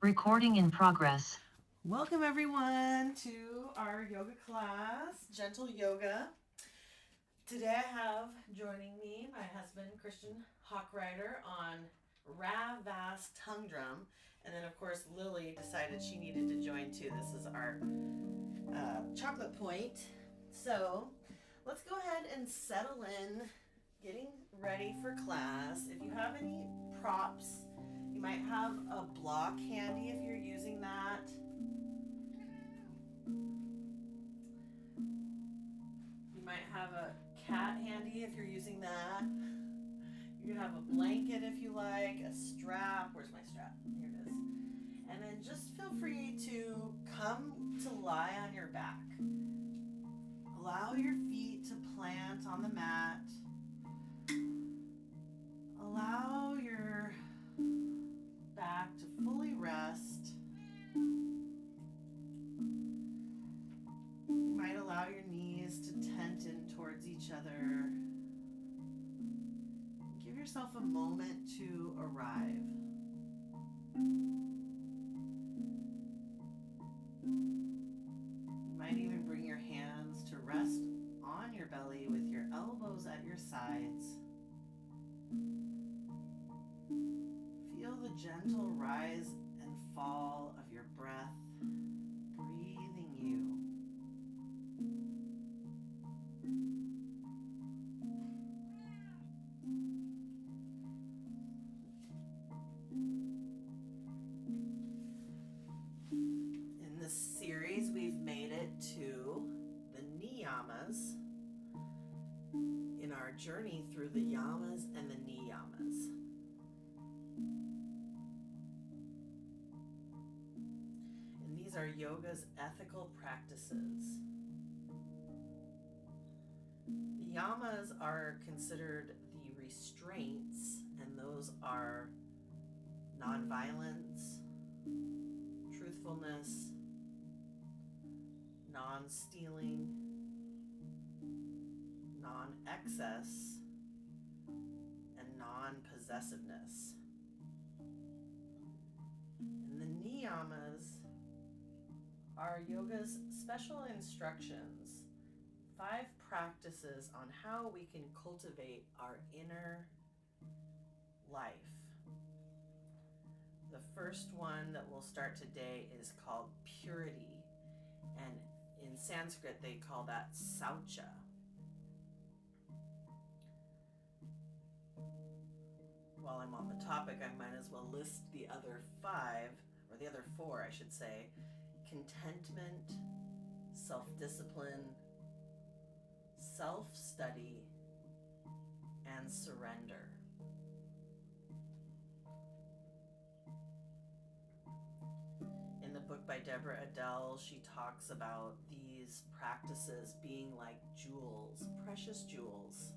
Recording in progress. Welcome everyone to our yoga class, Gentle Yoga. Today I have joining me my husband, Christian Hawkwriter, on Ravas tongue drum. And then of course Lily decided she needed to join too. This is our chocolate point. So let's go ahead and settle in, getting ready for class. If you have any props, you might have a block handy if you're using that. You might have a cat handy if you're using that. You can have a blanket if you like, a strap. Where's my strap? Here it is. And then just feel free to come to lie on your back. Allow your feet to plant on the mat. Allow your back to fully rest. You might allow your knees to tent in towards each other. Give yourself a moment to arrive. You might even bring your hands to rest on your belly with your elbows at your sides. Feel the gentle rise and fall of your breath, breathing you. In this series, we've made it to the niyamas in our journey through the yamas and the niyamas. And these are yoga's ethical practices. The yamas are considered the restraints, and those are nonviolence, truthfulness, non-stealing, non-excess, and non-possessiveness. And the niyamas are yoga's special instructions, 5 practices on how we can cultivate our inner life. The first one that we'll start today is called purity, and in Sanskrit they call that Saucha. While I'm on the topic, I might as well list the other 5, or the other 4, I should say. Contentment, self-discipline, self-study, and surrender. In the book by Deborah Adele, she talks about these practices being like jewels, precious jewels.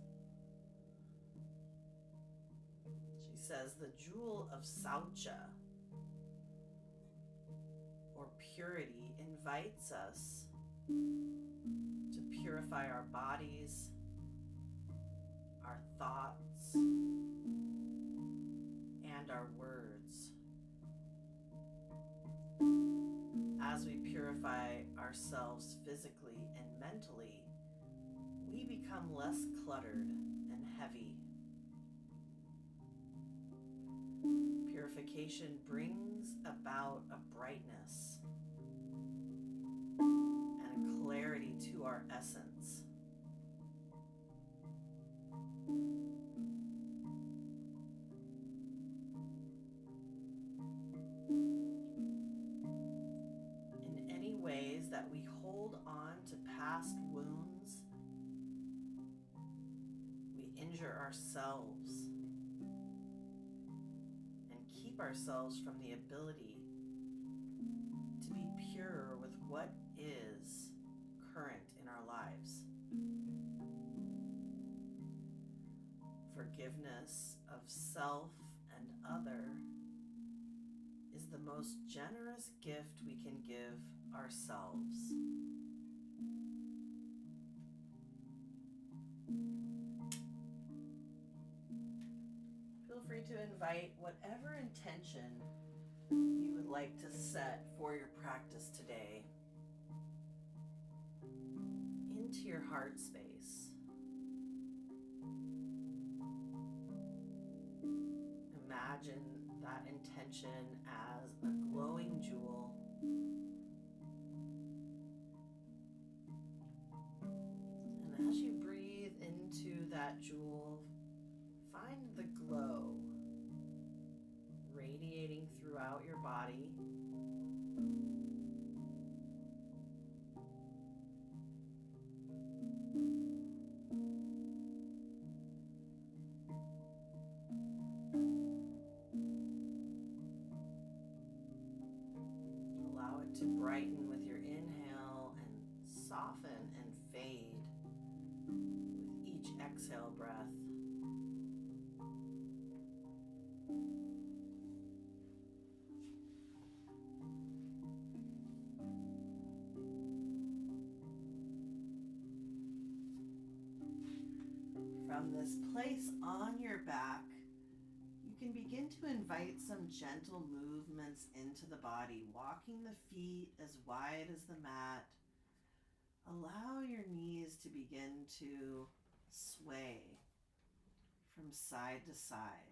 She says the jewel of Saucha, or purity, invites us to purify our bodies, our thoughts, and our words. As we purify ourselves physically and mentally, we become less cluttered and heavy. Purification brings about a brightness and a clarity to our essence. In any ways that we hold on to past wounds, we injure ourselves and keep ourselves from the ability to be pure with what is current in our lives. Forgiveness of self and other is the most generous gift we can give ourselves. Feel free to invite whatever intention you would like like to set for your practice today into your heart space. Imagine that intention as a glowing jewel. And as you breathe into that jewel, find the glow radiating throughout your body. Allow it to brighten with your inhale and soften and fade with each exhale breath. From this place on your back, you can begin to invite some gentle movements into the body, walking the feet as wide as the mat. Allow your knees to begin to sway from side to side,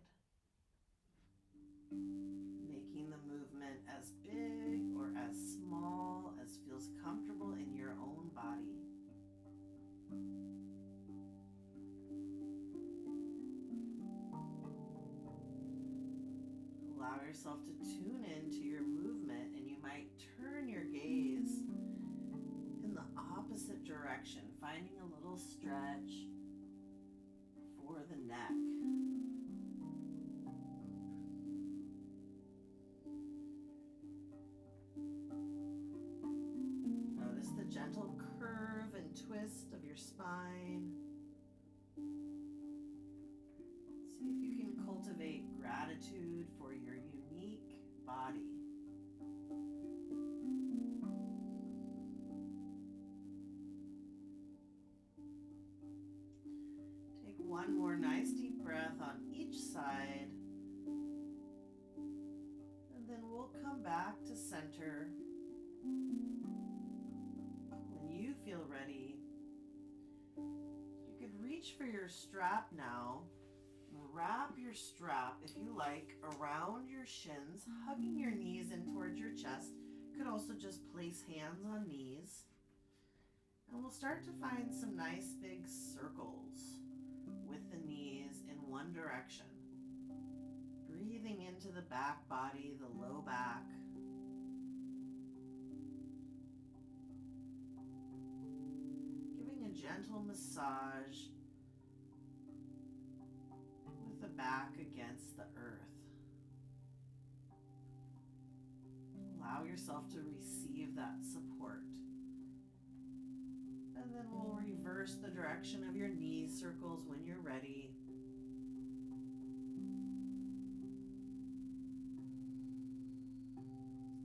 making the movement as big or as small as feels comfortable in your own body. Allow yourself to tune into your movement, and you might turn your gaze in the opposite direction, finding a little stretch for the neck. Notice the gentle curve and twist of your spine. See if you can cultivate gratitude for your unique body. Take one more nice deep breath on each side, and then we'll come back to center. When you feel ready, you could reach for your strap now. Wrap your strap, if you like, around your shins, hugging your knees in towards your chest. You could also just place hands on knees. And we'll start to find some nice big circles with the knees in one direction. Breathing into the back body, the low back. Giving a gentle massage with the back against the earth. Allow yourself to receive that support. And then we'll reverse the direction of your knee circles when you're ready.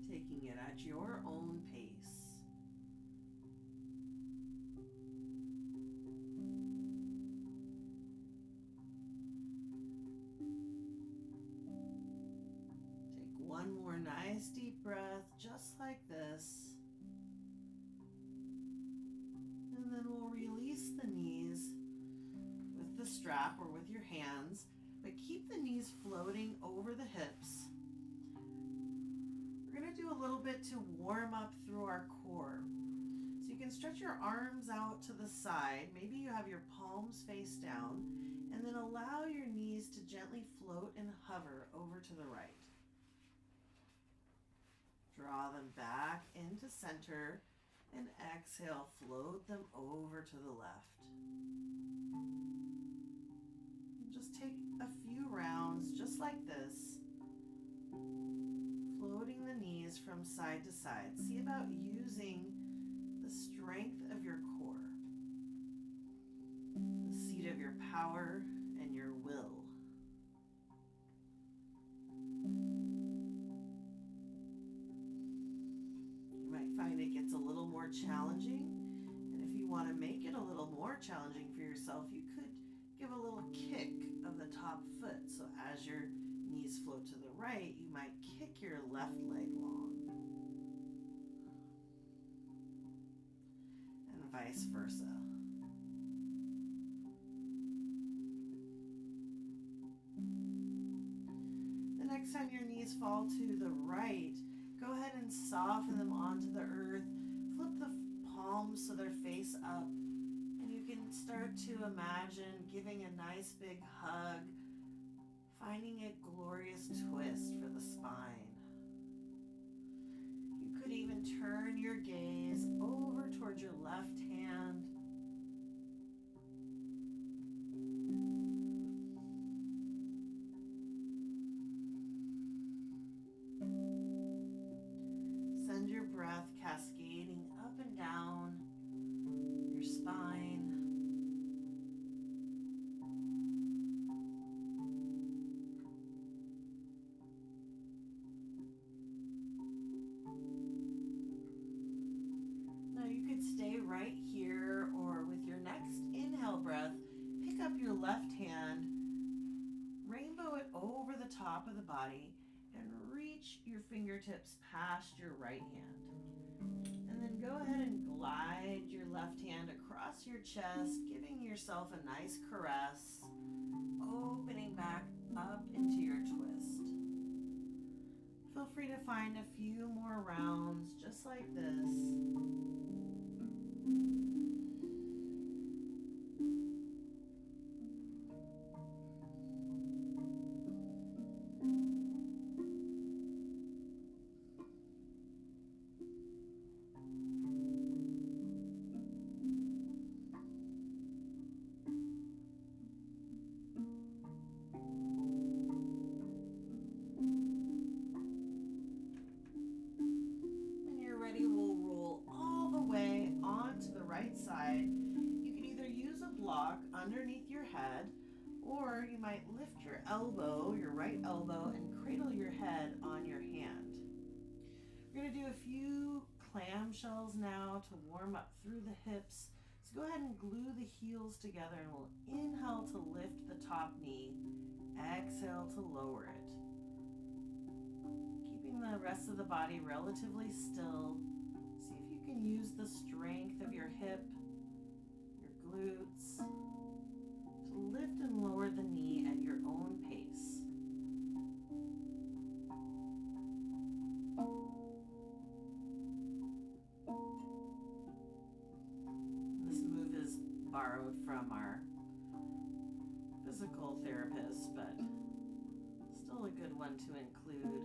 Taking it at your own pace. One more nice deep breath, just like this. And then we'll release the knees with the strap or with your hands, but keep the knees floating over the hips. We're going to do a little bit to warm up through our core. So you can stretch your arms out to the side. Maybe you have your palms face down, and then allow your knees to gently float and hover over to the right. Draw them back into center and exhale, float them over to the left. Just take a few rounds just like this, floating the knees from side to side. See about using the strength of your core, the seat of your power and your will. Find it gets a little more challenging, and if you want to make it a little more challenging for yourself, you could give a little kick of the top foot. So as your knees float to the right, you might kick your left leg long. And vice versa. The next time your knees fall to the right, go ahead and soften them onto the earth. Flip the palms so they're face up. And you can start to imagine giving a nice big hug, finding a glorious twist for the spine. You could even turn your gaze over towards your left hand. Send your breath cascading up and down your spine. Now you could stay right here, or with your next inhale breath, pick up your left hand, rainbow it over the top of the body, and reach your fingertips past your right hand. And then go ahead and glide your left hand across your chest, giving yourself a nice caress, opening back up into your twist. Feel free to find a few more rounds just like this. We'll roll all the way onto the right side. You can either use a block underneath your head, or you might lift your elbow, your right elbow, and cradle your head on your hand. We're going to do a few clamshells now to warm up through the hips. So go ahead and glue the heels together, and we'll inhale to lift the top knee, exhale to lower it. Keeping the rest of the body relatively still. See if you can use the strength of your hip, your glutes, to lift and lower the knee at your own pace. This move is borrowed from our physical therapist, but still a good one to include.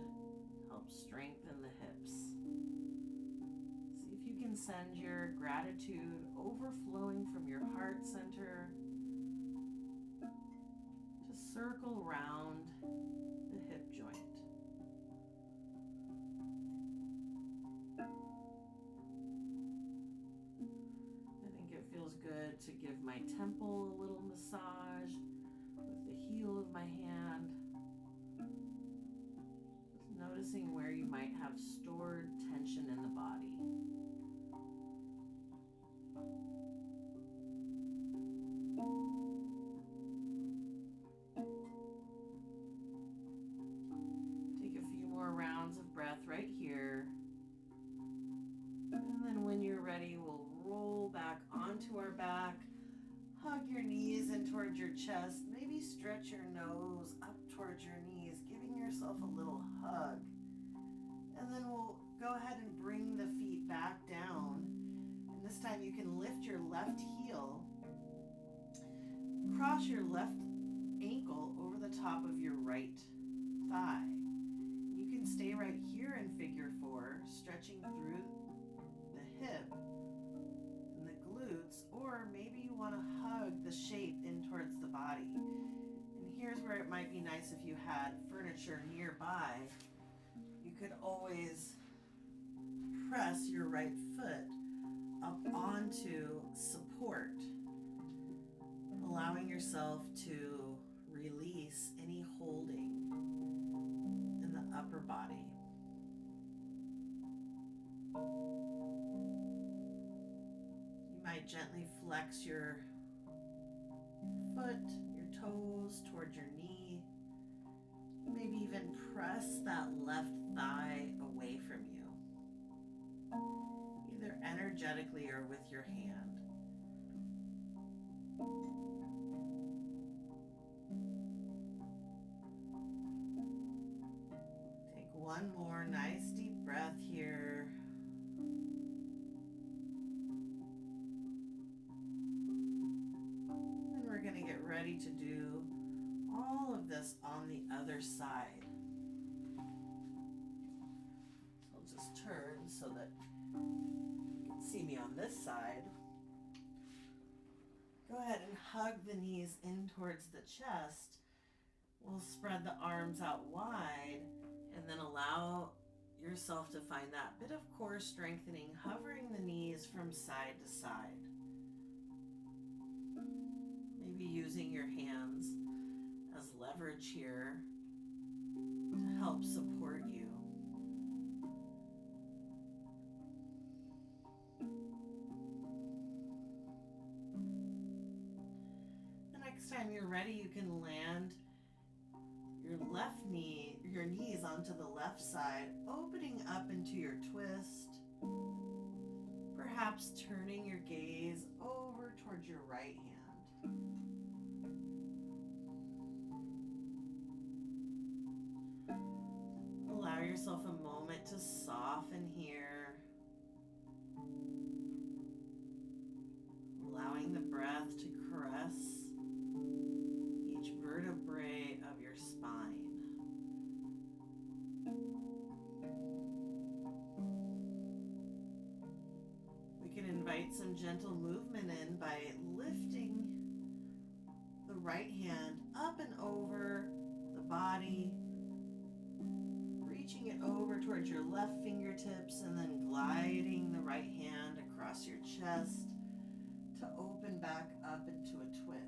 Help strengthen the hips. See if you can send your gratitude overflowing from your heart center to circle around the hip joint. I think it feels good to give my temple a little massage with the heel of my hand. Noticing where you might have stored tension in the body. Take a few more rounds of breath right here. And then when you're ready, we'll roll back onto our back. Hug your knees in towards your chest. Maybe stretch your nose up towards your knees, giving yourself a little hug. And then we'll go ahead and bring the feet back down. And this time you can lift your left heel, cross your left ankle over the top of your right thigh. You can stay right here in figure 4, stretching through the hip and the glutes, or maybe you want to hug the shape in towards the body. And here's where it might be nice if you had furniture nearby. You could always press your right foot up onto support, allowing yourself to release any holding in the upper body. You might gently flex your foot, your toes towards your knee. You Maybe even press that left thigh away from you, either energetically or with your hand. Take one more nice deep breath here. And we're going to get ready to do all of this on the other side. So I'll just turn so that you can see me on this side. Go ahead and hug the knees in towards the chest. We'll spread the arms out wide and then allow yourself to find that bit of core strengthening, hovering the knees from side to side. Maybe using your hands as leverage here to help support you. The next time you're ready, you can land your knees onto the left side, opening up into your twist, perhaps turning your gaze over towards your right hand. Allow yourself a moment to soften here, allowing the breath to caress each vertebrae of your spine. We can invite some gentle movement in by lifting the right hand up and over the body, reaching it over towards your left fingertips and then gliding the right hand across your chest to open back up into a twist.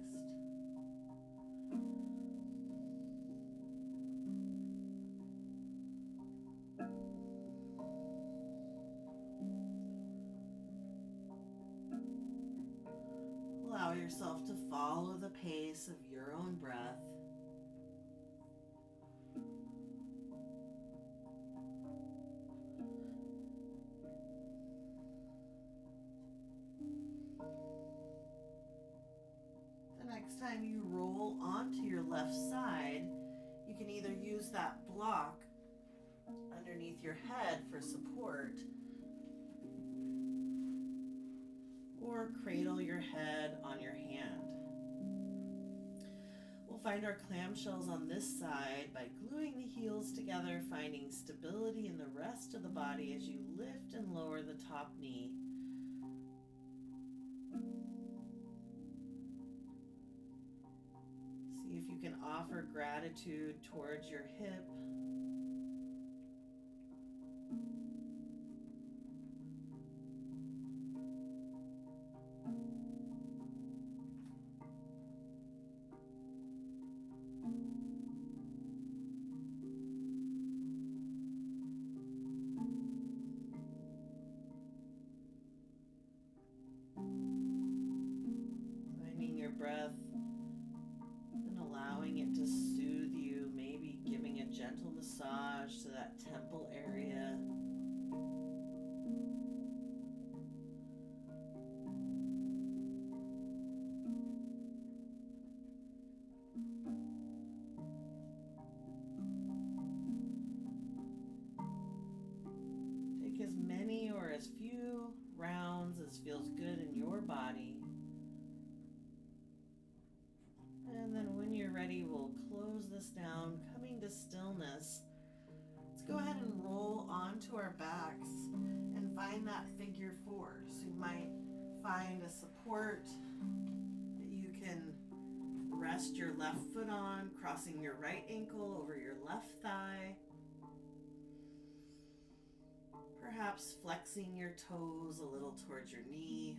Allow yourself to follow the pace of your own breath. The next time you roll onto your left side, you can either use that block underneath your head for support, or cradle your head on your hand. We'll find our clamshells on this side by gluing the heels together, finding stability in the rest of the body as you lift and lower the top knee. See if you can offer gratitude towards your hip. Breath and allowing it to soothe you, maybe giving a gentle massage to that temple area. Take as many or as few rounds as feels good in your body. And then when you're ready, we'll close this down, coming to stillness. Let's go ahead and roll onto our backs and find that figure four. So you might find a support that you can rest your left foot on, crossing your right ankle over your left thigh. Perhaps flexing your toes a little towards your knee.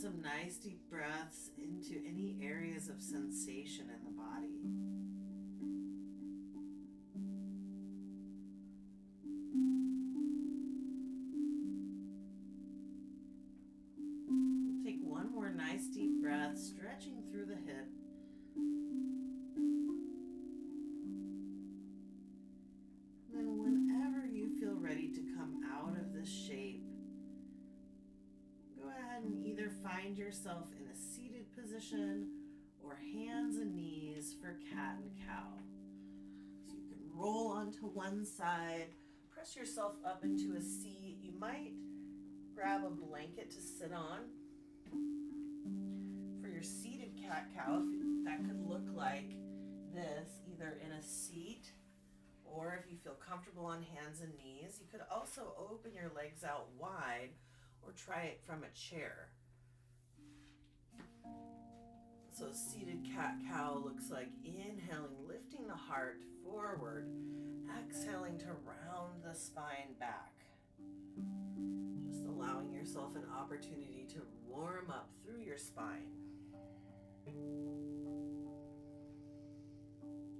some nice deep breaths into any areas of sensation in the body. Take one more nice deep breath, stretching through the hip. Then whenever you feel ready to come out of this shape, go ahead and either find yourself in a seated position or hands and knees for cat and cow. So you can roll onto one side, press yourself up into a seat. You might grab a blanket to sit on. For your seated cat-cow, that could look like this, either in a seat or if you feel comfortable on hands and knees. You could also open your legs out wide or try it from a chair. So seated cat-cow looks like inhaling, lifting the heart forward, exhaling to round the spine back. Just allowing yourself an opportunity to warm up through your spine.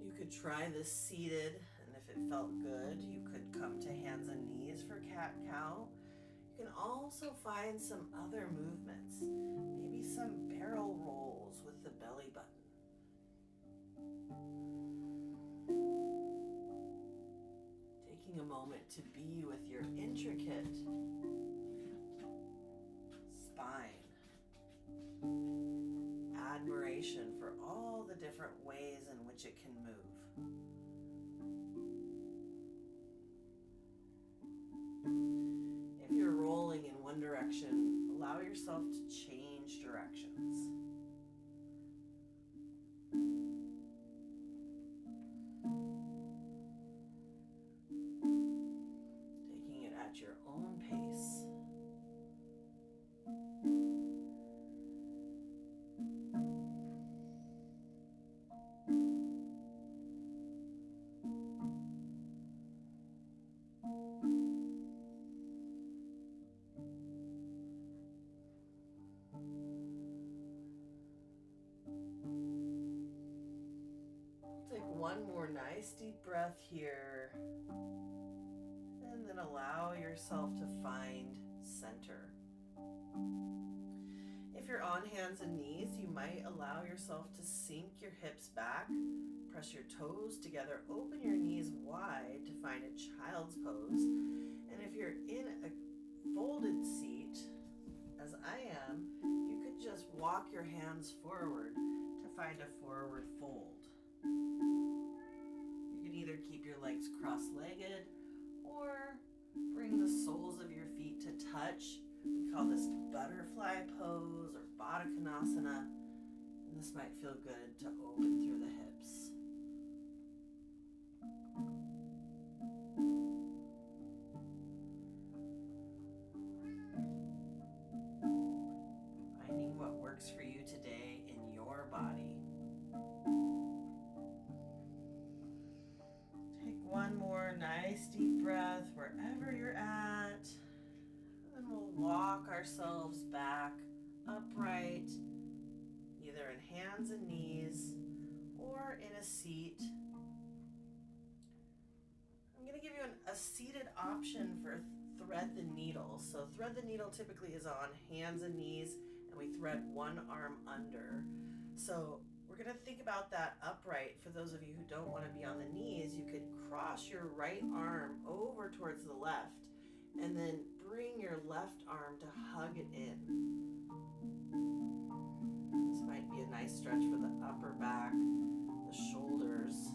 You could try this seated, and if it felt good, you could come to hands and knees for cat-cow. You can also find some other movements, maybe some barrel rolls with the belly button. Taking a moment to be with your intricate spine. Admiration for all the different ways in which it can move. If you're rolling in one direction, allow yourself to change directions. Taking it at your own pace. One more nice deep breath here, and then allow yourself to find center. If you're on hands and knees, you might allow yourself to sink your hips back, press your toes together, open your knees wide to find a child's pose. And if you're in a folded seat, as I am, you could just walk your hands forward to find a forward fold. You can either keep your legs cross-legged or bring the soles of your feet to touch. We call this butterfly pose or Baddha Konasana. And this might feel good to open through the hips. Finding what works for you today in your body. One more nice deep breath wherever you're at. And we'll walk ourselves back upright, either in hands and knees or in a seat. I'm going to give you a seated option for thread the needle. So thread the needle typically is on hands and knees, and we thread one arm under. So we're going to think about that upright. For those of you who don't want to be on the knees, you could cross your right arm over towards the left and then bring your left arm to hug it in. This might be a nice stretch for the upper back, the shoulders.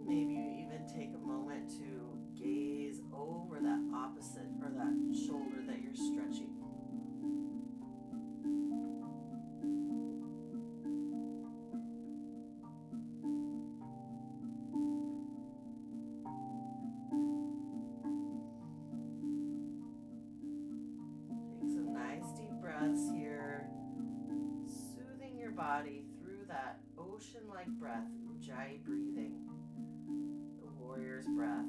Maybe you even take a moment to gaze over that opposite or that shoulder that you're stretching. Here, soothing your body through that ocean-like breath, Ujjayi breathing, the warrior's breath.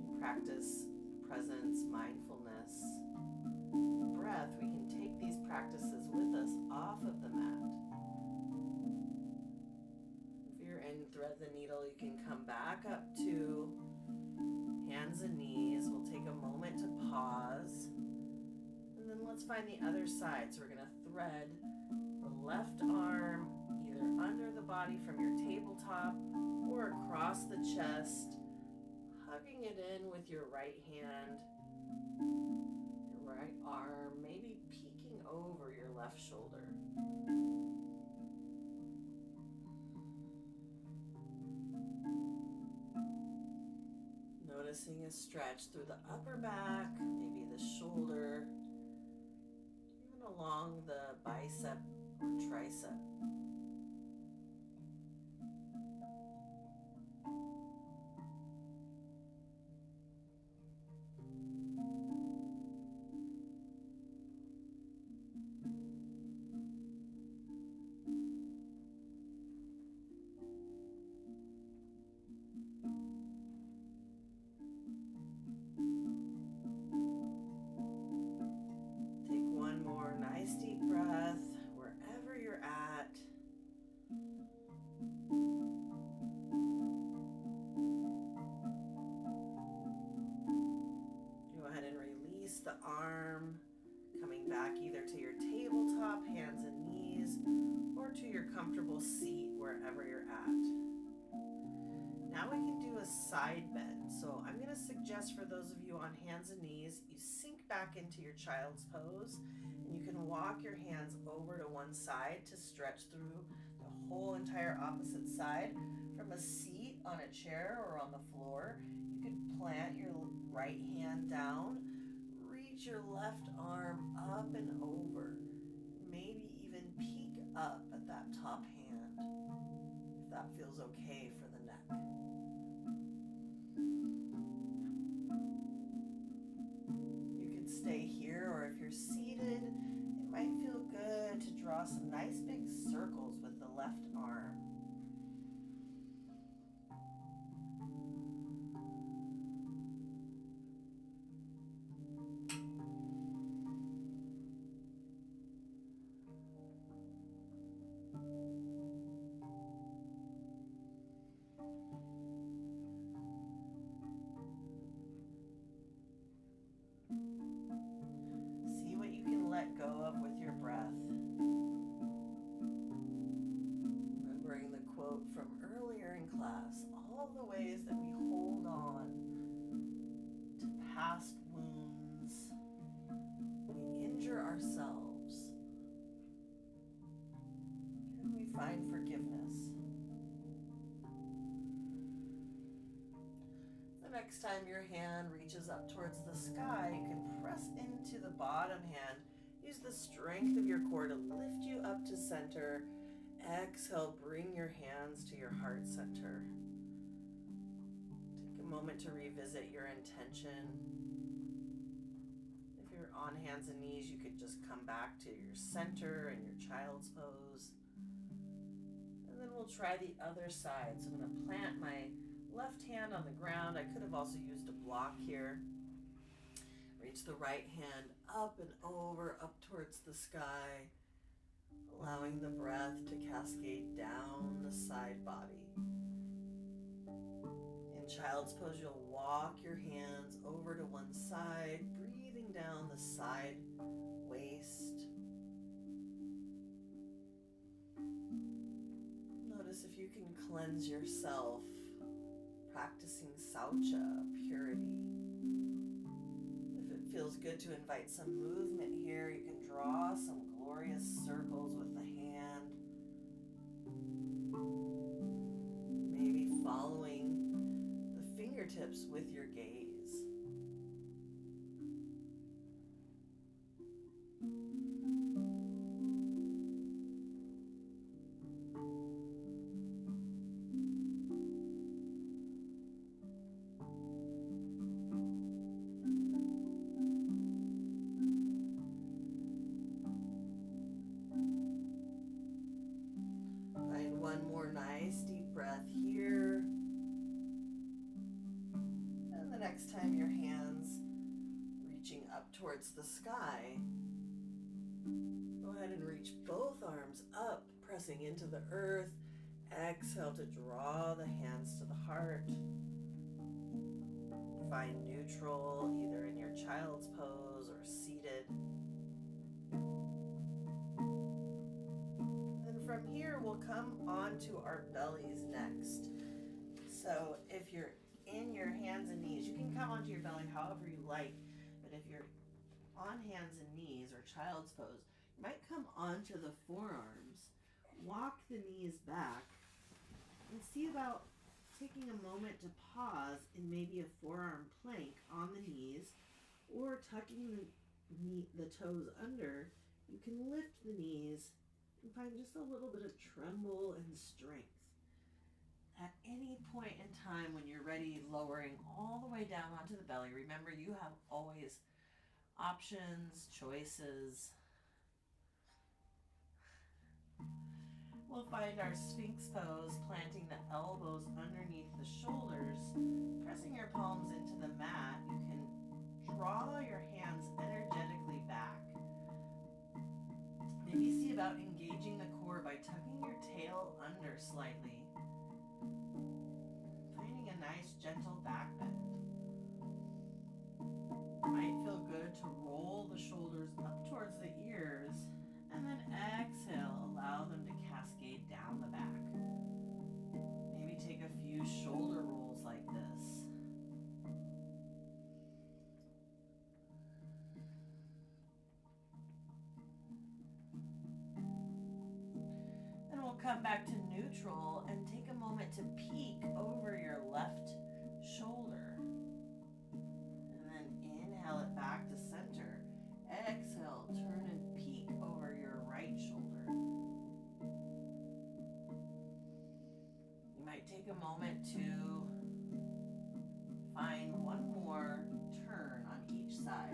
We practice presence, mindfulness, breath, we can take these practices with us off of the mat. If you're in thread the needle, you can come back up to hands and knees. We'll take a moment to pause. And then let's find the other side. So we're going to thread the left arm either under the body from your tabletop or across the chest, hugging it in with your right hand, your right arm, maybe peeking over your left shoulder. Noticing a stretch through the upper back, maybe the shoulder, even along the bicep or tricep. Nice deep breath wherever you're at. Go ahead and release the arm, coming back either to your tabletop, hands and knees, or to your comfortable seat wherever you're at. Now we can do a side bend. So I'm going to suggest for those of you on hands and knees, you sink back into your child's pose. You can walk your hands over to one side to stretch through the whole entire opposite side. From a seat, on a chair, or on the floor, you could plant your right hand down, reach your left arm up and over, maybe even peek up at that top hand, if that feels okay for the neck. You could stay here, or if you're seated, it might feel good to draw some nice big circles with the left arm. Let go of with your breath. Remembering the quote from earlier in class, all the ways that we hold on to past wounds, we injure ourselves, and we find forgiveness. The next time your hand reaches up towards the sky, you can press into the bottom hand. Use the strength of your core to lift you up to center. Exhale, bring your hands to your heart center. Take a moment to revisit your intention. If you're on hands and knees, you could just come back to your center and your child's pose. And then we'll try the other side. So I'm going to plant my left hand on the ground. I could have also used a block here. Reach the right hand up and over, up towards the sky, allowing the breath to cascade down the side body. In child's pose, you'll walk your hands over to one side, breathing down the side waist. Notice if you can cleanse yourself, practicing Saucha, purity. Feels good to invite some movement here. You can draw some glorious circles with the hand. Maybe following the fingertips with your gaze. One more nice deep breath here. And the next time your hands towards the sky. Go ahead and reach both arms up, pressing into the earth. Exhale to draw the hands to the heart. Find neutral, either in your child's pose or seated. And from here, we'll come onto our bellies next. So if you're in your hands and knees, you can come onto your belly however you like. But if you're on hands and knees or child's pose, you might come onto the forearms. Walk the knees back and see about taking a moment to pause in maybe a forearm plank on the knees, or tucking the toes under. You can lift the knees and find just a little bit of tremble and strength. At any point in time when you're ready, lowering all the way down onto the belly. Remember, you have always options, choices. We'll find our Sphinx pose, planting the elbows underneath the shoulders, pressing your palms into the mat. You can draw your hands energetically back. Maybe see about engaging the core by tucking your tail under slightly. Finding a nice gentle back bend. Might feel good to roll the shoulders up towards the ears, and then exhale, allow them to cascade down the back. Maybe take a few shoulder rolls like this. Then we'll come back to neutral and take a moment to peek over your left shoulder. And then inhale it back to center. Exhale, turn and peek over your right shoulder. You might take a moment to find one more turn on each side.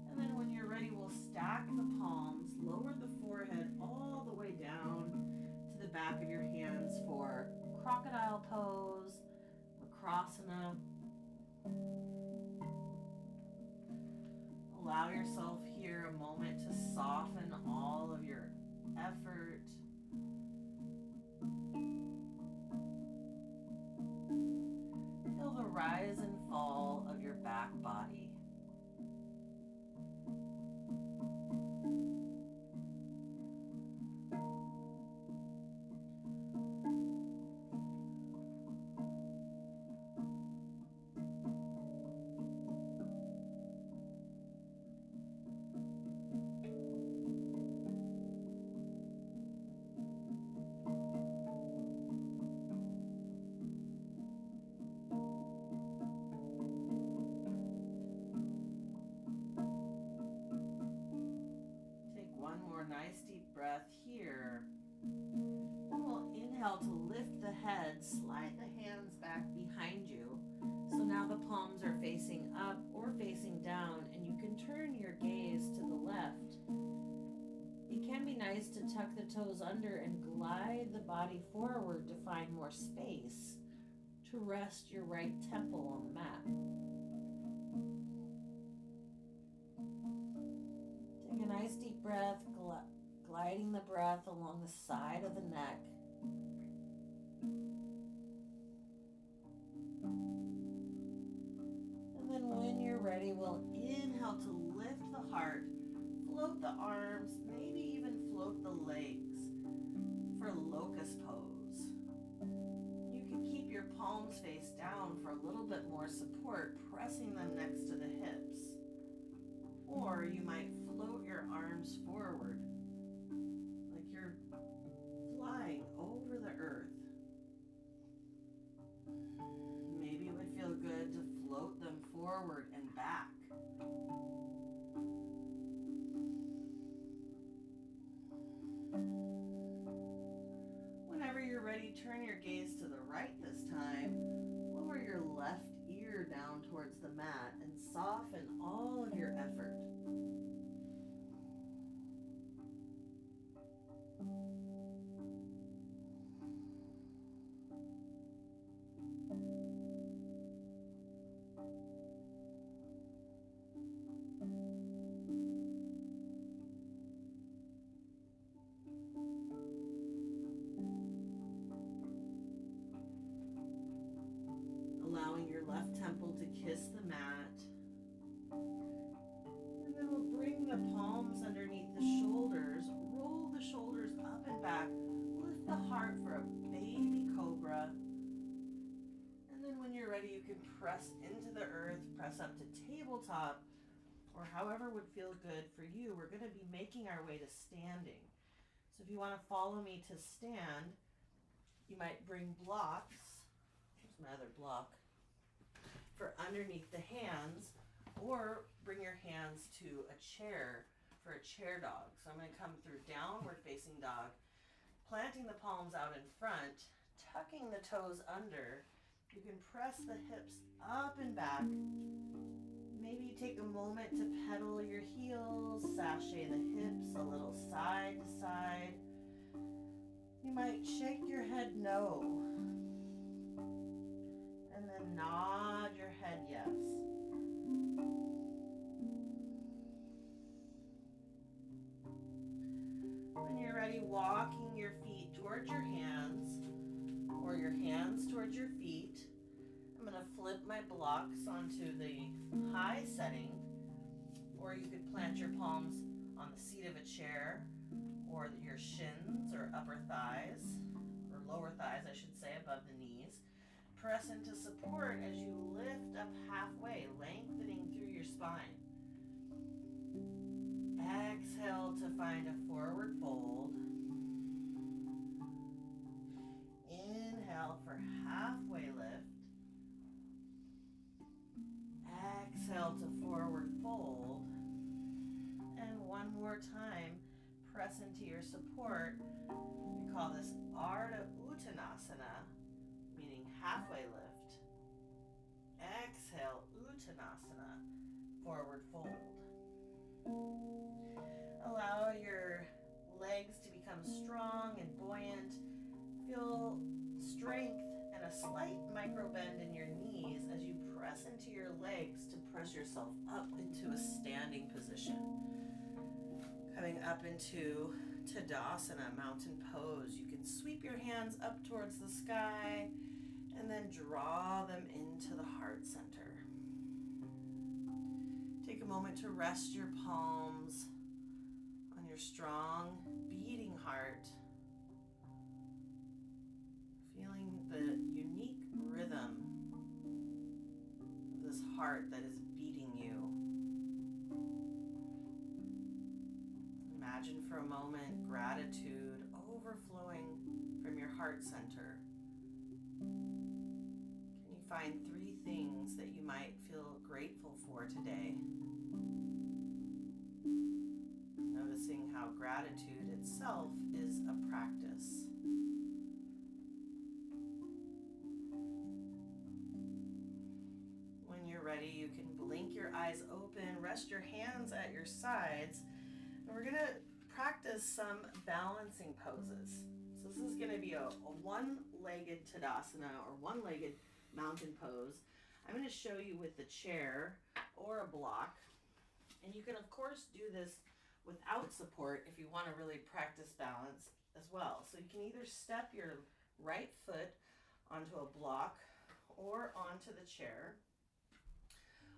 And then when you're ready, we'll stack the palms, lower the forehead all the way down to the back of your hands for crocodile pose, Makrasana. Allow yourself here a moment to soften all of your effort. Feel the rise and fall of your back body. Nice deep breath here. Then we'll inhale to lift the head, slide the hands back behind you. So now the palms are facing up or facing down, and you can turn your gaze to the left. It can be nice to tuck the toes under and glide the body forward to find more space to rest your right temple on the mat. Take a nice deep breath, gliding the breath along the side of the neck. And then when you're ready, we'll inhale to lift the heart, float the arms, maybe even float the legs for locust pose. You can keep your palms face down for a little bit more support, pressing them next to the hips. Or you might float your arms forward like you're flying over the earth. Maybe it would feel good to float them forward and back. Whenever you're ready, turn your gaze to the right this time. Lower your left ear down towards the mat and soften all of your effort. temple to kiss the mat. And then we'll bring the palms underneath the shoulders, roll the shoulders up and back, lift the heart for a baby cobra. And then when you're ready, you can press into the earth, press up to tabletop, or however would feel good for you. We're going to be making our way to standing. So if you want to follow me to stand, you might bring blocks. Here's my other block. For underneath the hands, or bring your hands to a chair for a chair dog. So I'm going to come through downward facing dog, planting the palms out in front, tucking the toes under. You can press the hips up and back. Maybe you take a moment to pedal your heels, sashay the hips a little side to side. You might shake your head no, and then nod your head yes. When you're ready, walking your feet towards your hands or your hands towards your feet. I'm going to flip my blocks onto the high setting, or you could plant your palms on the seat of a chair, or your shins or upper thighs, or lower thighs, I should say, above the knees. Press into support as you lift up halfway, lengthening through your spine. Exhale to find a forward fold. Inhale for halfway lift. Exhale to forward fold. And one more time, press into your support. We call this Ardha Uttanasana, meaning halfway lift. Exhale, Uttanasana, forward fold. Allow your legs to become strong and buoyant. Feel strength and a slight micro bend in your knees as you press into your legs to press yourself up into a standing position. Coming up into Tadasana, mountain pose. You can sweep your hands up towards the sky and then draw them into the heart center. Take a moment to rest your palms on your strong, beating heart. Feeling the unique rhythm of this heart that is beating you. Imagine for a moment gratitude overflowing from your heart center. Can you find 3 things that you might feel grateful for today? Noticing how gratitude itself is a practice. When you're ready, you can blink your eyes open, rest your hands at your sides, and we're going to practice some balancing poses. So this is going to be a one-legged Tadasana or one-legged mountain pose. I'm going to show you with the chair or a block. And you can, of course, do this without support if you want to really practice balance as well. So you can either step your right foot onto a block or onto the chair,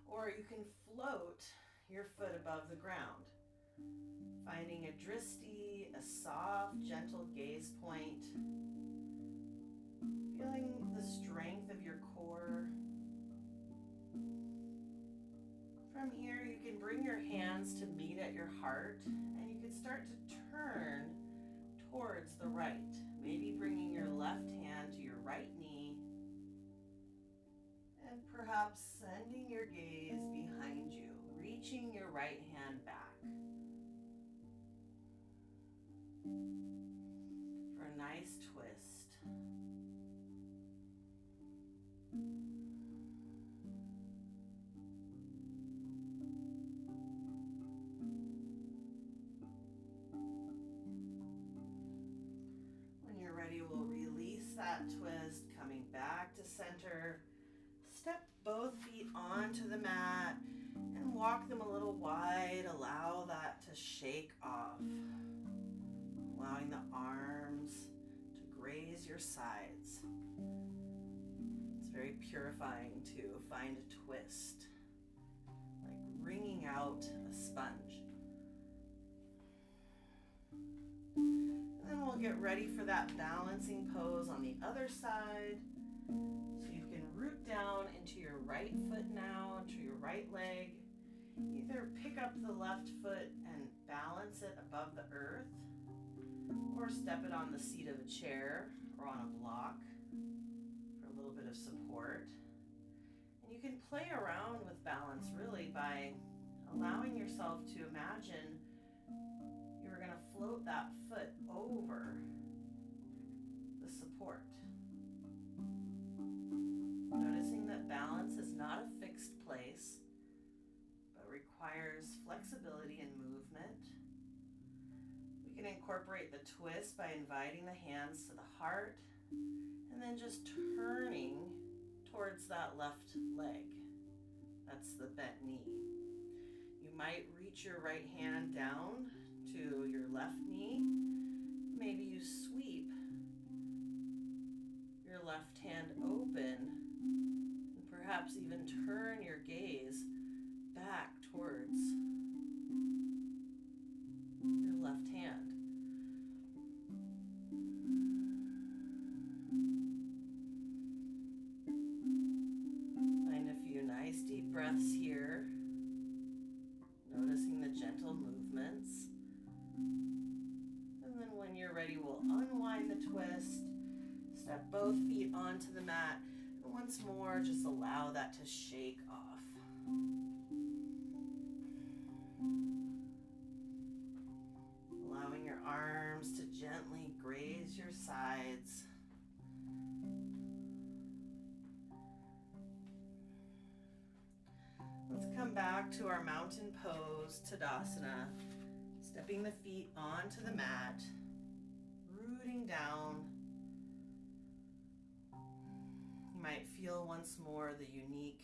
or you can float your foot above the ground, finding a dristi, a soft, gentle gaze point, feeling the strength of your core. From here, you can bring your hands to meet at your heart, and you can start to turn towards the right, maybe bringing your left hand to your right knee, and perhaps sending your gaze behind you, reaching your right hand back. For a nice twist. When you're ready, we'll release that twist, coming back to center. Step both feet onto the mat and walk them a little wide. Allow that to shake off. Allowing the arms to graze your sides. It's very purifying to find a twist, like wringing out a sponge. And then we'll get ready for that balancing pose on the other side. So you can root down into your right foot now, into your right leg. Either pick up the left foot and balance it above the earth, or step it on the seat of a chair or on a block for a little bit of support. And you can play around with balance really by allowing yourself to imagine you're going to float that foot over the support. Noticing that balance is not a fixed place, but requires flexibility and movement. We can incorporate the twist by inviting the hands to the heart and then just turning towards that left leg. That's the bent knee. You might reach your right hand down to your left knee. Maybe you sweep your left hand open and perhaps even turn your gaze back towards your left hand. Find a few nice deep breaths here, noticing the gentle movements. And then when you're ready, we'll unwind the twist, step both feet onto the mat, and once more, just allow that to shake off. Allowing your arms to gently graze your sides. Let's come back to our mountain pose, Tadasana, stepping the feet onto the mat, rooting down. You might feel once more the unique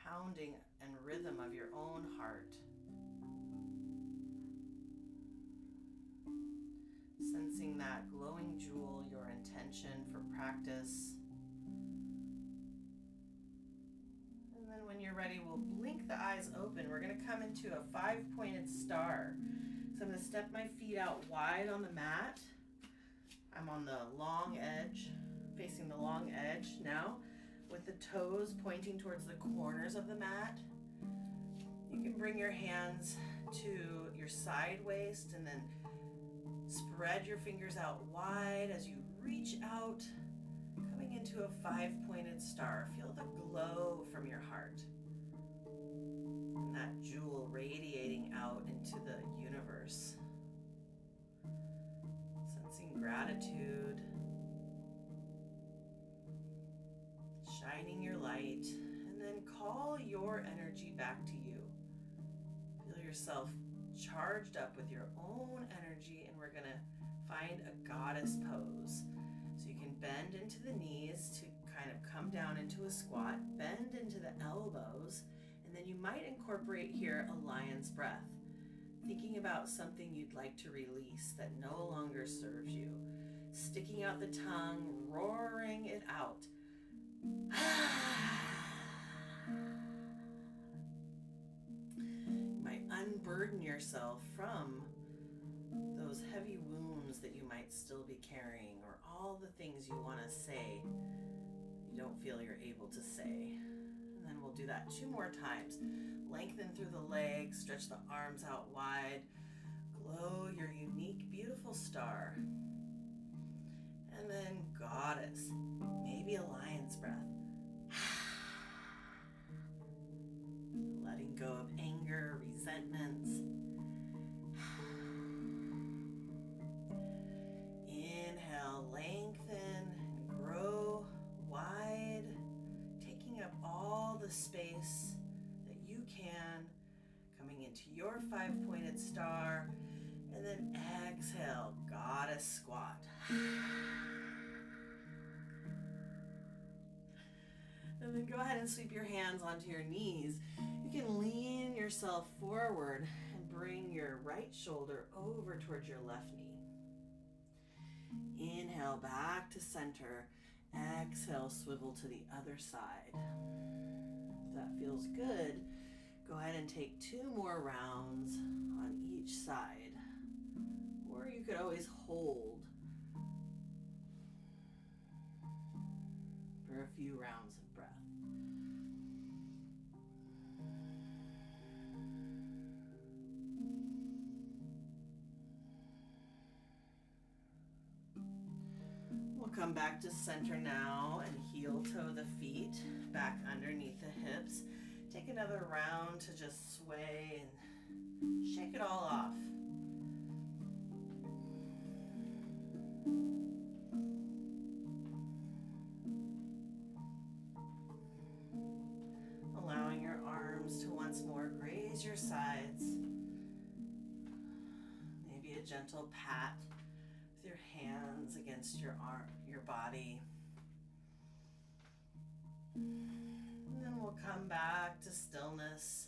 pounding and rhythm of your own heart. Sensing that glowing jewel, your intention for practice. And then when you're ready, we'll blink the eyes open. We're going to come into a 5-pointed star. So I'm going to step my feet out wide on the mat. I'm on the long edge, facing the long edge now, with the toes pointing towards the corners of the mat. You can bring your hands to your side waist and then spread your fingers out wide as you reach out, coming into a 5-pointed star. Feel the glow from your heart and that jewel radiating out into the universe. Sensing gratitude, shining your light, and then call your energy back to you. Feel yourself charged up with your own energy, and we're going to find a goddess pose. So you can bend into the knees to kind of come down into a squat, bend into the elbows, and then you might incorporate here a lion's breath, thinking about something you'd like to release that no longer serves you. Sticking out the tongue, roaring it out. You might unburden yourself from those heavy wounds that you might still be carrying, or all the things you want to say you don't feel you're able to say. And then we'll do that 2 more times. Lengthen through the legs, stretch the arms out wide, glow your unique, beautiful star. And then goddess, maybe a lion's breath. Letting go of anger, resentments. Inhale, lengthen and grow wide, taking up all the space that you can, coming into your 5-pointed star, and then exhale, goddess squat. And then go ahead and sweep your hands onto your knees. You can lean yourself forward and bring your right shoulder over towards your left knee. Inhale back to center. Exhale, swivel to the other side. If that feels good, go ahead and take 2 more rounds on each side. Or you could always hold for a few rounds of breath. We'll come back to center now and heel toe the feet back underneath the hips. Take another round to just sway and shake it all off. Allowing your arms to once more graze your sides. Maybe a gentle pat with your hands against your body. And then we'll come back to stillness.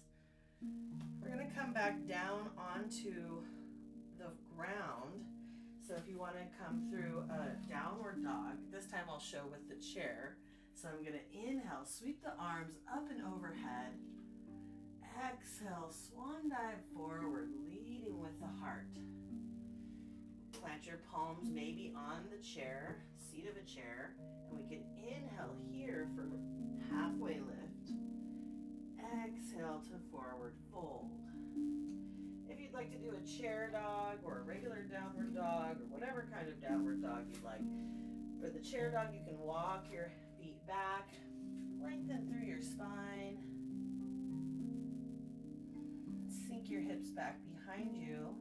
We're going to come back down onto the ground. So if you want to come through a downward dog, this time I'll show with the chair. So I'm going to inhale, sweep the arms up and overhead. Exhale, swan dive forward, leading with the heart. Plant your palms maybe on the chair, seat of a chair, and we can inhale here for halfway lift. Exhale to forward fold. If you'd like to do a chair dog or a regular downward dog or whatever kind of downward dog you'd like, for the chair dog you can walk your feet back, lengthen through your spine, sink your hips back behind you,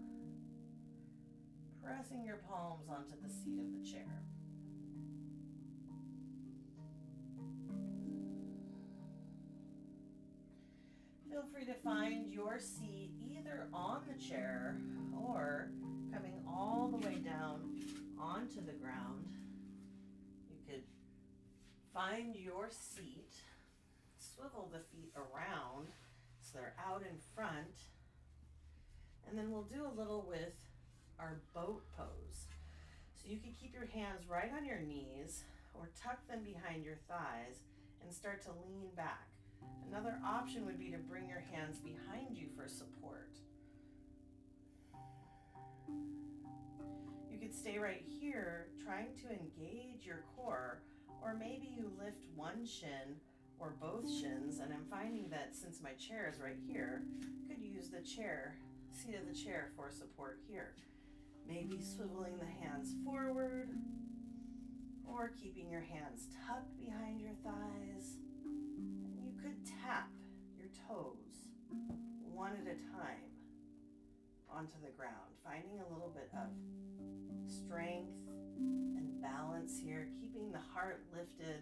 pressing your palms onto the seat of the chair. Feel free to find your seat either on the chair or coming all the way down onto the ground. You could find your seat, swivel the feet around so they're out in front, and then we'll do a little with our boat pose. So you can keep your hands right on your knees or tuck them behind your thighs and start to lean back. Another option would be to bring your hands behind you for support. You could stay right here trying to engage your core, or maybe you lift one shin or both shins, and I'm finding that since my chair is right here, I could use the chair, seat of the chair for support here. Maybe swiveling the hands forward or keeping your hands tucked behind your thighs. And you could tap your toes one at a time onto the ground, finding a little bit of strength and balance here, keeping the heart lifted.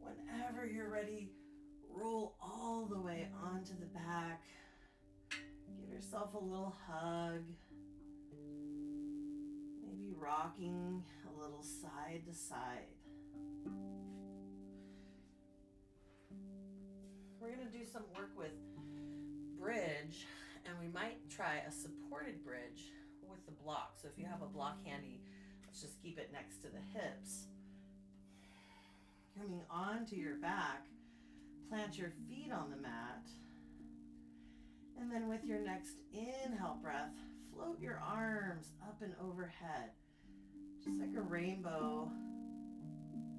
Whenever you're ready, roll all the way onto the back. Give yourself a little hug. Maybe rocking a little side to side. We're going to do some work with bridge, and we might try a supported bridge with the block. So if you have a block handy, let's just keep it next to the hips. Coming onto your back, plant your feet on the mat. And then with your next inhale breath, float your arms up and overhead, just like a rainbow.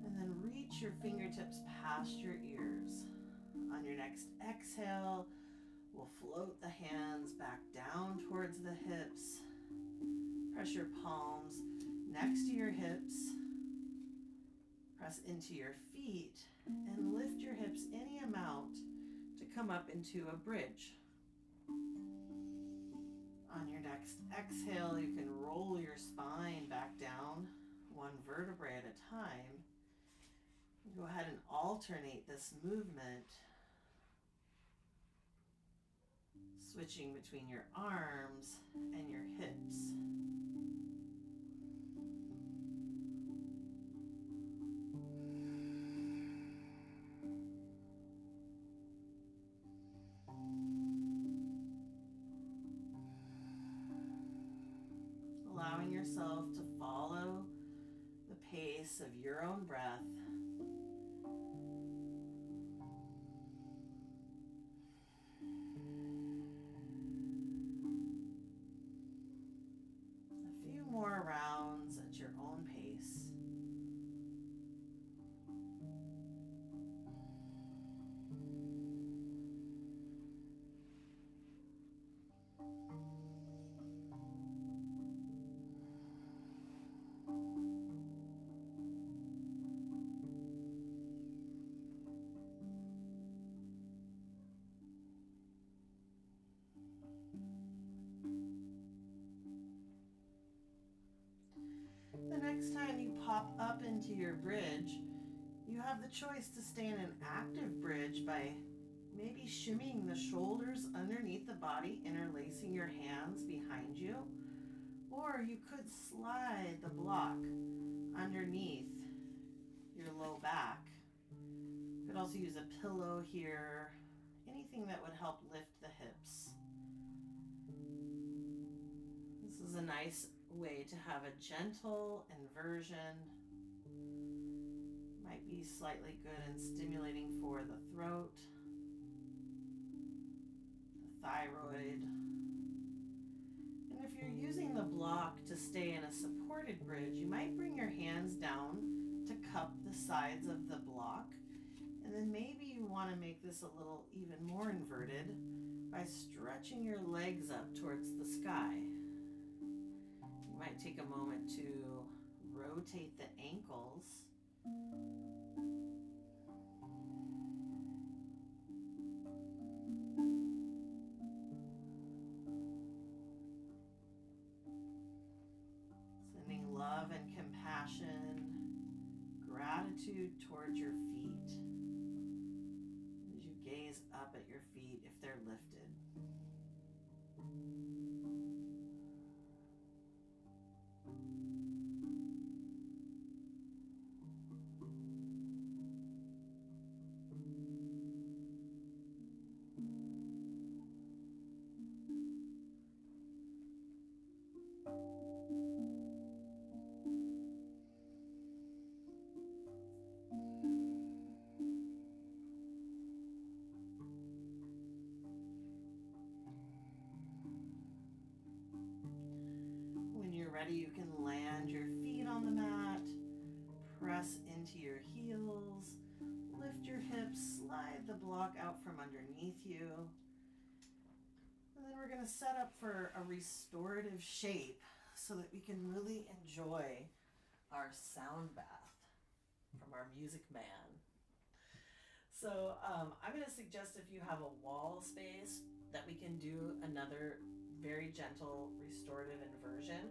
And then reach your fingertips past your ears. On your next exhale, we'll float the hands back down towards the hips. Press your palms next to your hips. Press into your feet and lift your hips any amount to come up into a bridge. On your next exhale, you can roll your spine back down one vertebrae at a time. Go ahead and alternate this movement, switching between your arms and your hips. allowing yourself to follow the pace of your own breath. A few more rounds at your own pace. The next time you pop up into your bridge, you have the choice to stay in an active bridge by maybe shimmying the shoulders underneath the body, interlacing your hands behind you, or you could slide the block underneath your low back. You could also use a pillow here, anything that would help lift the hips. This is a nice way to have a gentle inversion. Might be slightly good and stimulating for the throat, the thyroid. And if you're using the block to stay in a supported bridge, you might bring your hands down to cup the sides of the block. And then maybe you want to make this a little even more inverted by stretching your legs up towards the sky. You might take a moment to rotate the ankles. Sending love and compassion, gratitude towards your feet as you gaze up at your feet if they're lifted. Ready, you can land your feet on the mat, press into your heels, lift your hips, slide the block out from underneath you. And then we're going to set up for a restorative shape so that we can really enjoy our sound bath from our music man. So I'm going to suggest if you have a wall space that we can do another very gentle restorative inversion.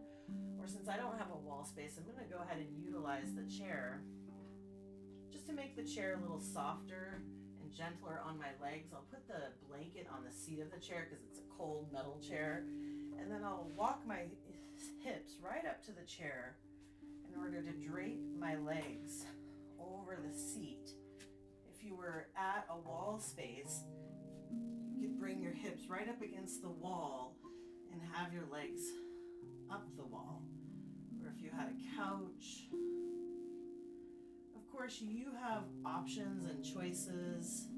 Or since I don't have a wall space, I'm going to go ahead and utilize the chair just to make the chair a little softer and gentler on my legs. I'll put the blanket on the seat of the chair because it's a cold metal chair, and then I'll walk my hips right up to the chair in order to drape my legs over the seat. If you were at a wall space, you could bring your hips right up against the wall and have your legs up the wall. Or if you had a couch, of course you have options and choices,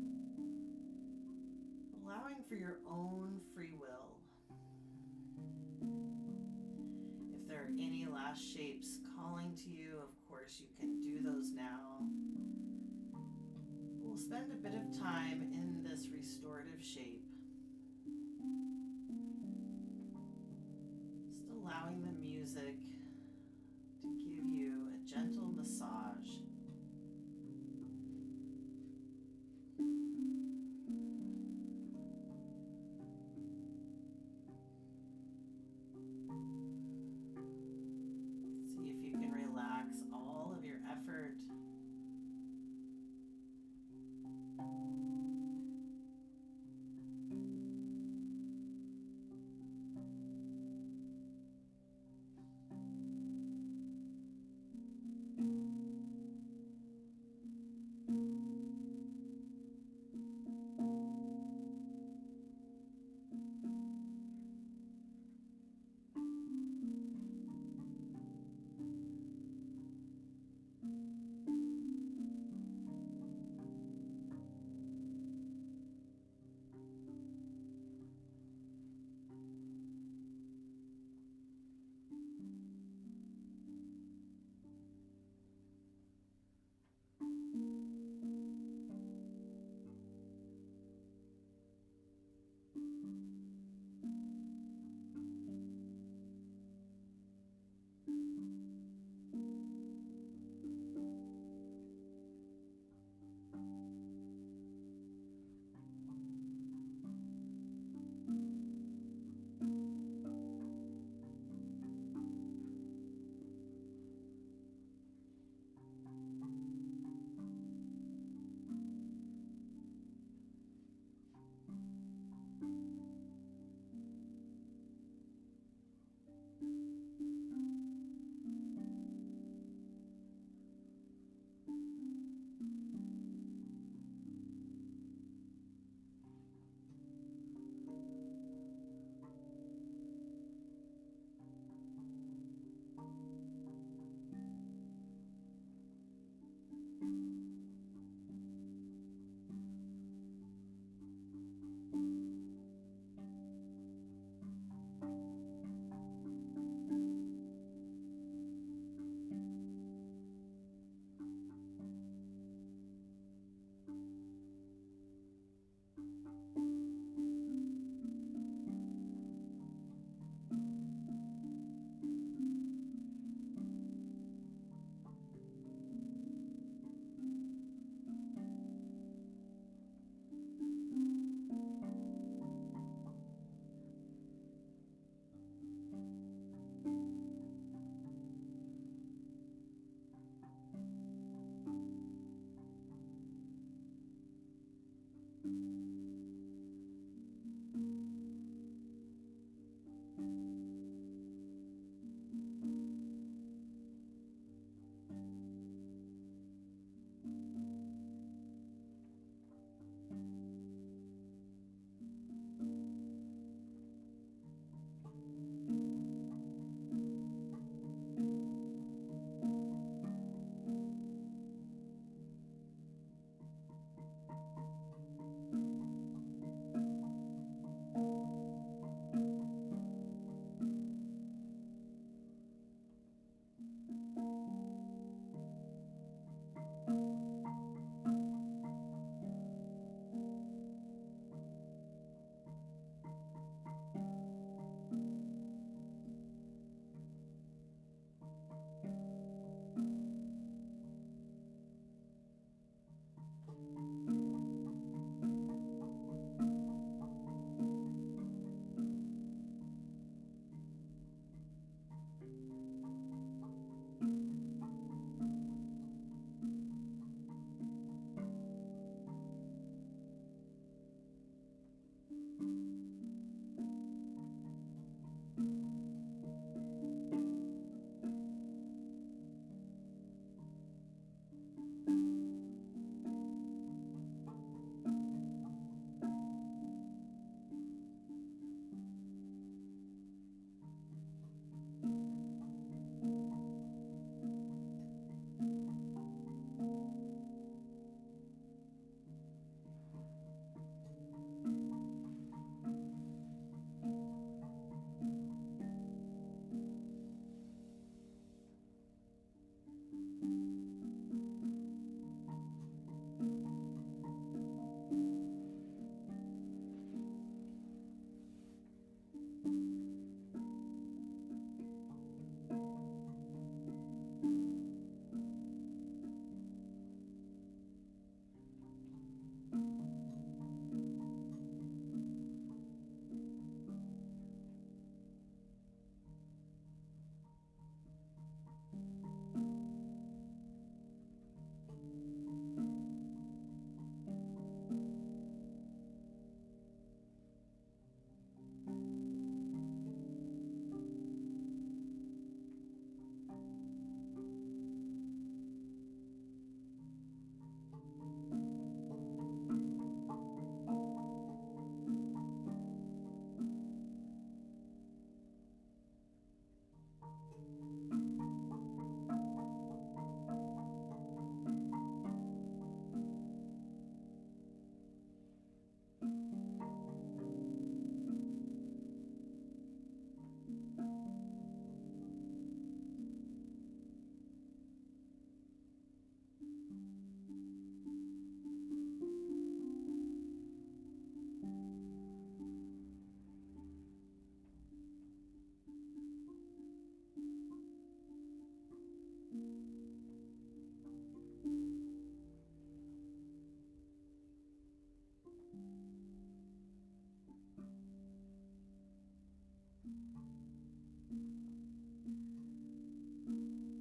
allowing for your own free will. If there are any last shapes calling to you, of course you can do those now. We'll spend a bit of time in this restorative shape, allowing the music to give you a gentle massage. See if you can relax all of your effort.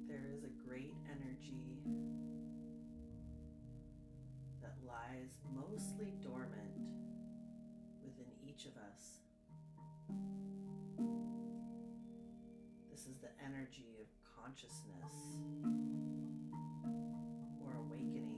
There is a great energy that lies mostly dormant within each of us. This is the energy of consciousness or awakening.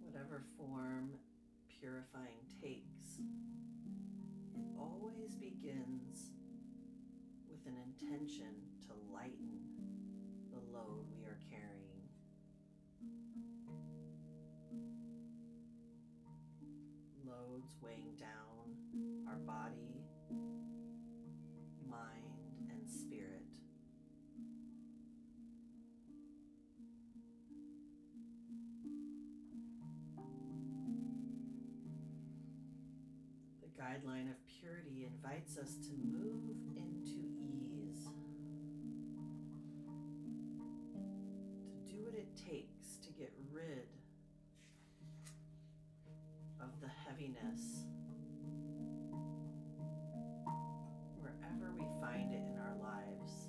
Whatever form purifying takes, it always begins with an intention to lighten the load we are carrying. Loads weighing down our body, mind, and spirit. The guideline of purity invites us to move into ease, to do what it takes to get rid of the heaviness wherever we find it in our lives.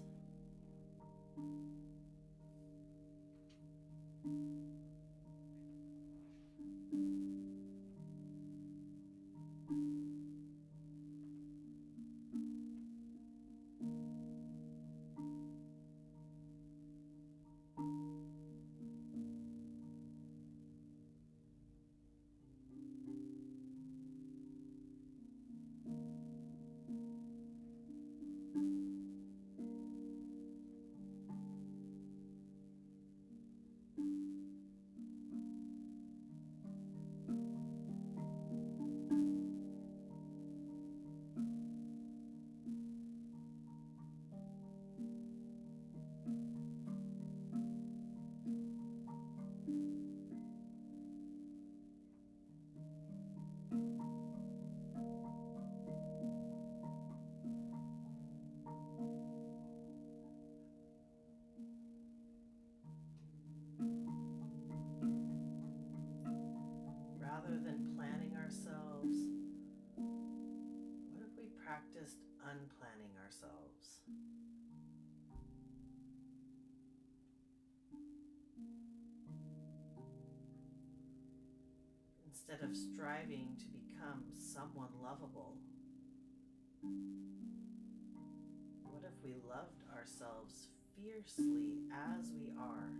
ourselves? What if we practiced unplanning ourselves? Instead of striving to become someone lovable, what if we loved ourselves fiercely as we are?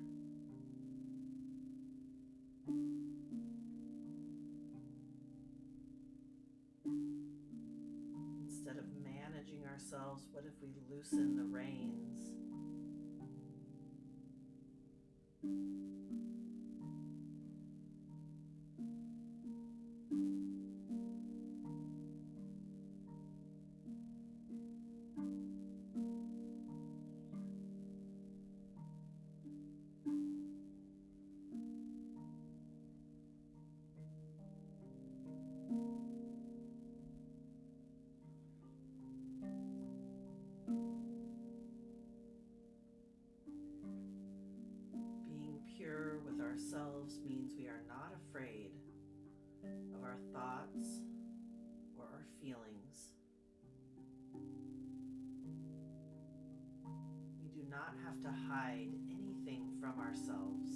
Instead of managing ourselves, what if we loosen the reins? Pure with ourselves means we are not afraid of our thoughts or our feelings. We do not have to hide anything from ourselves.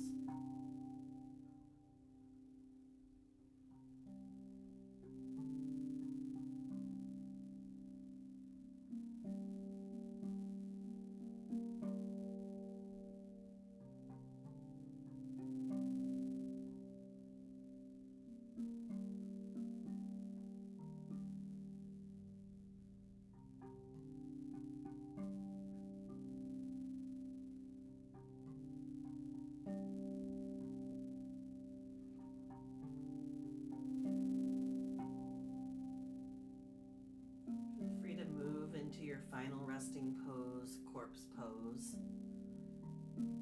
Feel free to move into your final resting pose, corpse pose,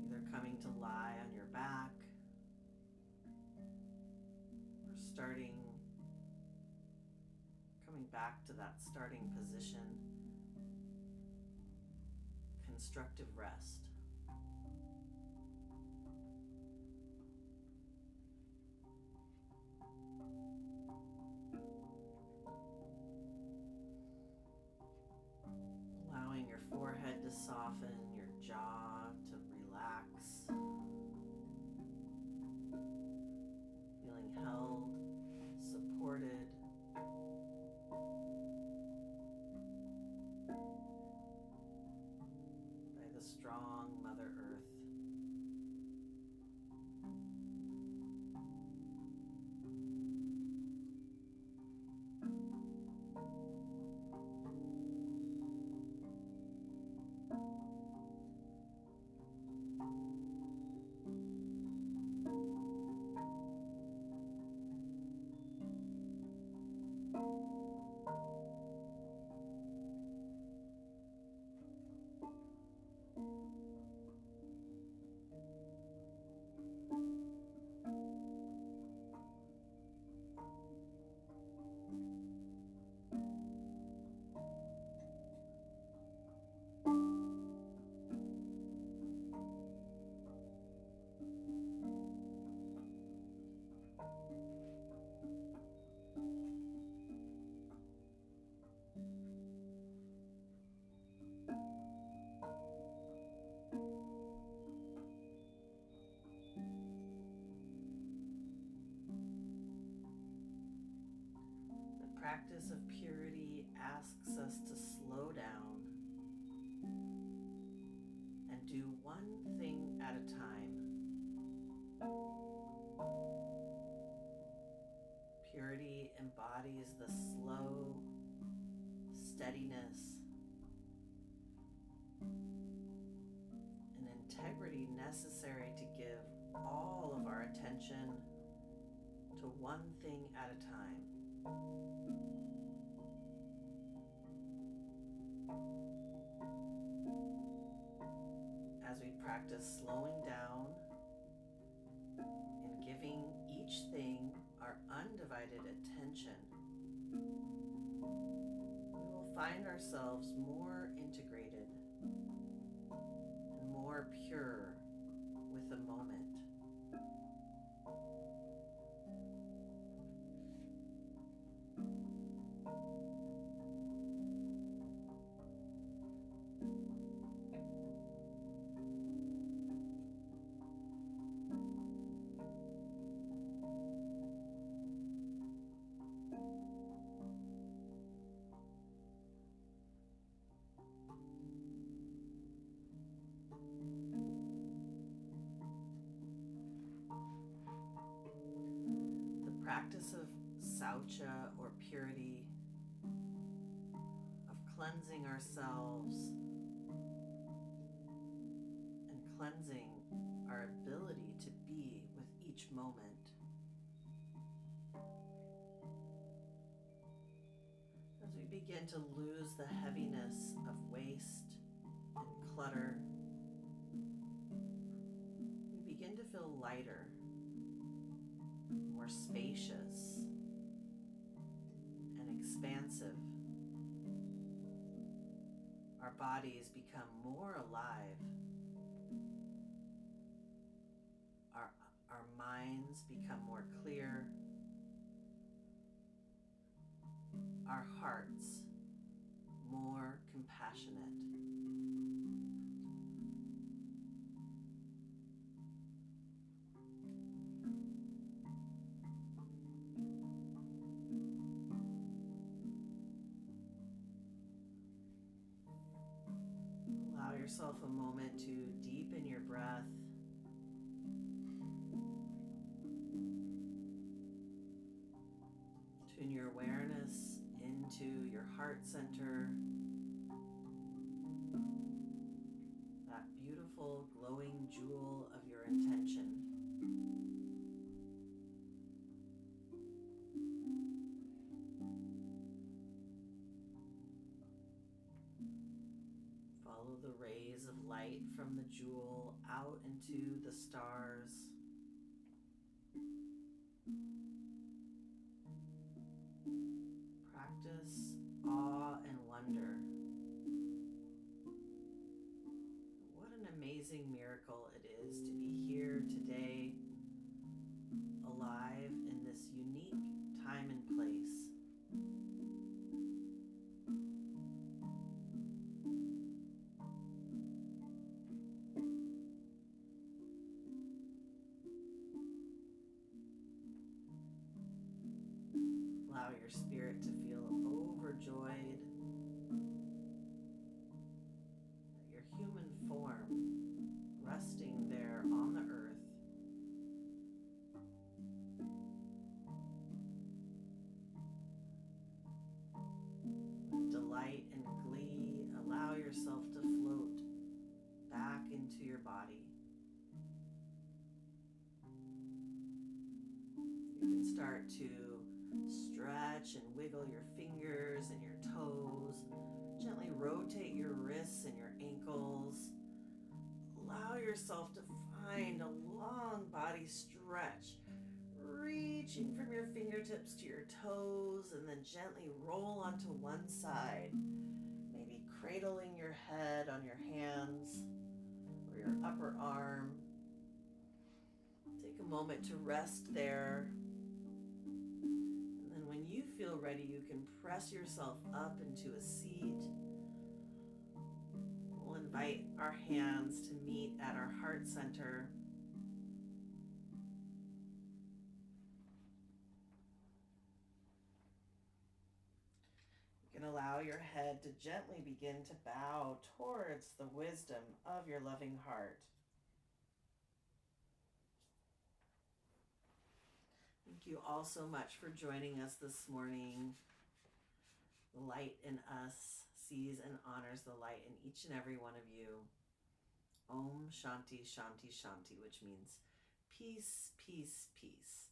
either coming to lie on your back or coming back to that starting position, constructive rest. Allowing your forehead to soften, your jaw to relax. Feeling held, supported. By the strong Mother Earth. Practice of purity asks us to slow down and do one thing at a time. Purity embodies the slow steadiness and integrity necessary to give all of our attention to one thing at a time. As we practice slowing down and giving each thing our undivided attention, we will find ourselves more integrated and more pure with the moment. practice of Saucha or purity, of cleansing ourselves and cleansing our ability to be with each moment. As we begin to lose the heaviness of waste and clutter, we begin to feel lighter, more spacious, and expansive. Our bodies become more alive. Our minds become more clear. Our hearts more compassionate. Allow yourself a moment to deepen your breath. Tune your awareness into your heart center, that beautiful glowing jewel of your intention. Follow the rays of light from the jewel out into the stars. Practice awe and wonder. What an amazing miracle it is to be here today, alive in this unique time and place. Allow your spirit to feel overjoyed that your human form, resting there on the earth, with delight and glee, allow yourself to float back into your body. You can start to stretch and wiggle your fingers and your toes. Gently rotate your wrists and your ankles. Allow yourself to find a long body stretch, reaching from your fingertips to your toes, and then gently roll onto one side, maybe cradling your head on your hands or your upper arm. Take a moment to rest there. When you feel ready, you can press yourself up into a seat. We'll invite our hands to meet at our heart center. You can allow your head to gently begin to bow towards the wisdom of your loving heart. Thank you all so much for joining us this morning. The light in us sees and honors the light in each and every one of you. Om Shanti Shanti Shanti, which means peace, peace, peace.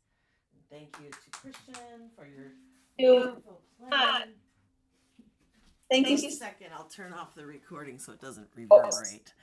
And thank you to Christian for your wonderful playing. Thank you. Just a second, I'll turn off the recording so it doesn't reverberate.